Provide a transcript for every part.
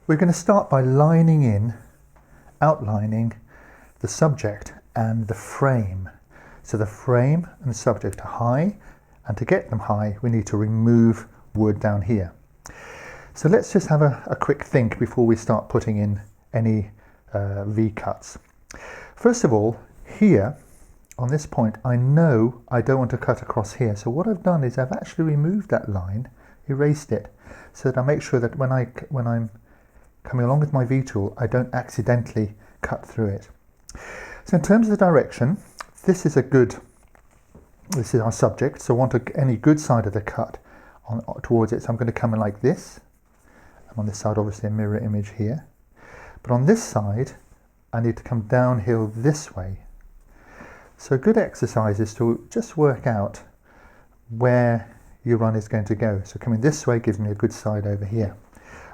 We're going to start by outlining the subject and the frame. So the frame and the subject are high, and to get them high we need to remove wood down here. So let's just have a quick think before we start putting in any V-cuts. First of all, here on this point I know I don't want to cut across here, so what I've done is I've actually removed that line, erased it, so that I make sure that when I'm coming along with my V-tool I don't accidentally cut through it. So in terms of the direction, this is our subject, so I want any good side of the cut towards it, so I'm going to come in like this, and on this side obviously a mirror image here, but on this side I need to come downhill this way. So a good exercise is to just work out where your run is going to go. So coming this way gives me a good side over here.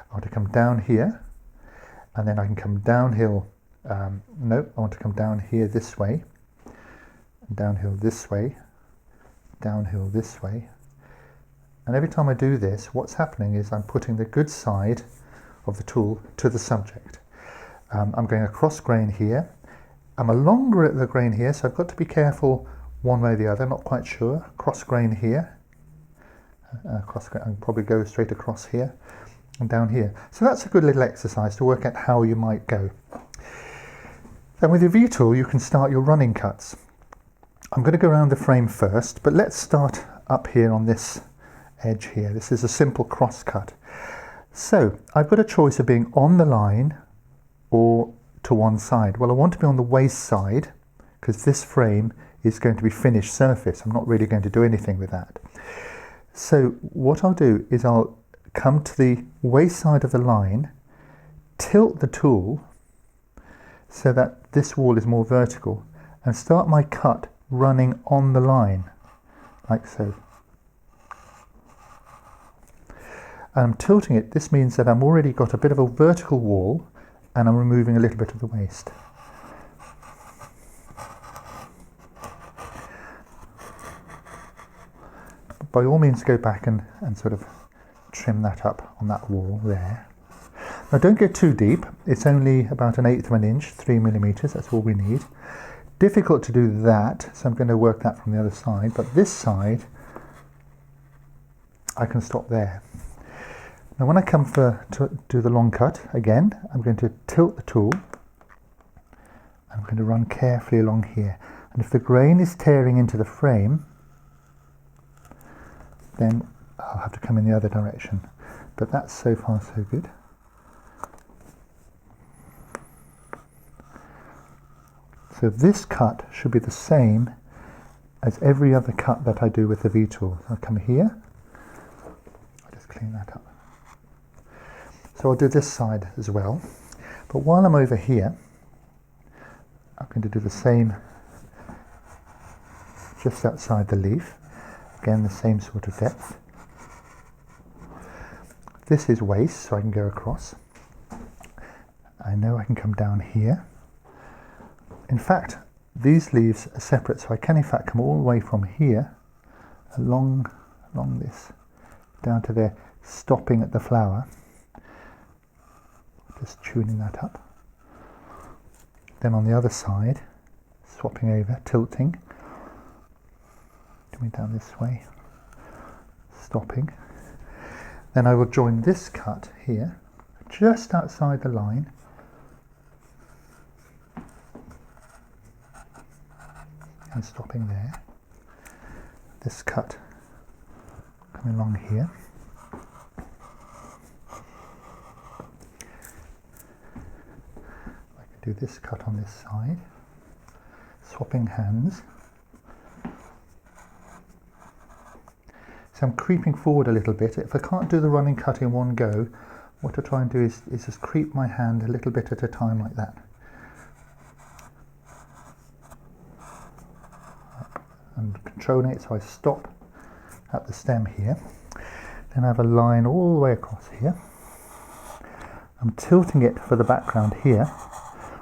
I want to come down here, and then I can come downhill. No, I want to come down here this way, downhill this way, downhill this way. And every time I do this, what's happening is I'm putting the good side of the tool to the subject. I'm going across grain here. I'm longer at the grain here, so I've got to be careful one way or the other, not quite sure. Cross grain here, I'll probably go straight across here and down here. So that's a good little exercise to work out how you might go. Then with your V-tool you can start your running cuts. I'm going to go around the frame first, but let's start up here on this edge here. This is a simple cross cut. So I've got a choice of being on the line or to one side. Well, I want to be on the waist side because this frame is going to be finished surface. I'm not really going to do anything with that. So what I'll do is I'll come to the waist side of the line, tilt the tool so that this wall is more vertical, and start my cut running on the line, like so. And I'm tilting it. This means that I'm already got a bit of a vertical wall, and I'm removing a little bit of the waste. By all means go back and sort of trim that up on that wall there. Now don't go too deep, it's only about 1/8 of an inch, 3 millimeters, that's all we need. Difficult to do that, so I'm going to work that from the other side, but this side I can stop there. Now when I come to do the long cut, again, I'm going to tilt the tool. I'm going to run carefully along here. And if the grain is tearing into the frame, then I'll have to come in the other direction. But that's so far so good. So this cut should be the same as every other cut that I do with the V-tool. So I'll come here. I'll just clean that up. So I'll do this side as well, but while I'm over here I'm going to do the same just outside the leaf, again the same sort of depth. This is waist, so I can go across. I know I can come down here. In fact these leaves are separate, so I can in fact come all the way from here along this down to there, stopping at the flower. Just tuning that up. Then on the other side, swapping over, tilting, coming down this way, stopping. Then I will join this cut here, just outside the line, and stopping there. This cut coming along here. Do this cut on this side, swapping hands. So I'm creeping forward a little bit. If I can't do the running cut in one go, what I try and do is just creep my hand a little bit at a time like that. And controlling it so I stop at the stem here. Then I have a line all the way across here. I'm tilting it for the background here.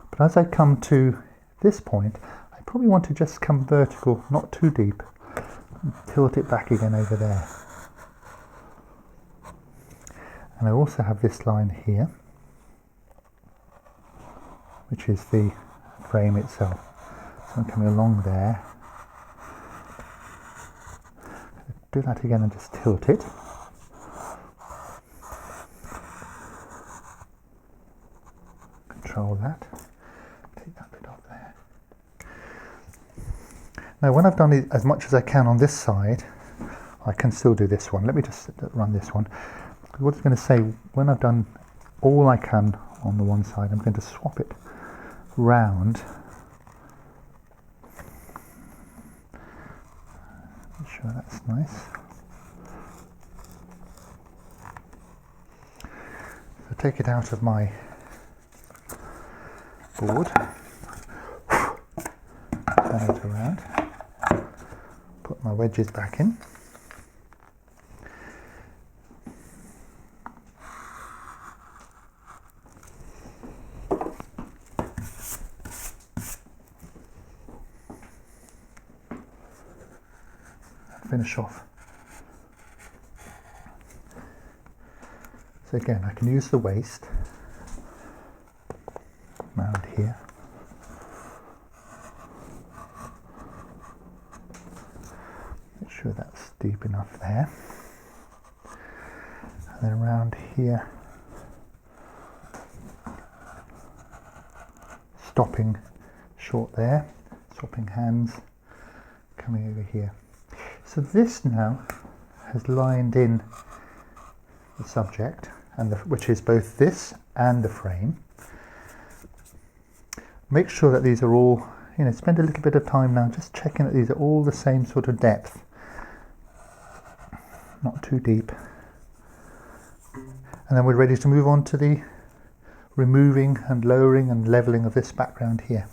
But as I come to this point, I probably want to just come vertical, not too deep, and tilt it back again over there. And I also have this line here. which is the frame itself. So I'm coming along there. Do that again and just tilt it. Control that. Take that bit off there. Now when I've done it as much as I can on this side, I can still do this one. Let me just run this one. What it's going to say, when I've done all I can on the one side, I'm going to swap it round. Make sure that's nice. So take it out of my board, turn it around, put my wedges back in. Finish off. So again, I can use the waist around here. Make sure that's deep enough there. And then around here, stopping short there, swapping hands, coming over here. So this now has lined in the subject, and which is both this and the frame. Make sure that these are all, spend a little bit of time now just checking that these are all the same sort of depth, not too deep. And then we're ready to move on to the removing and lowering and leveling of this background here.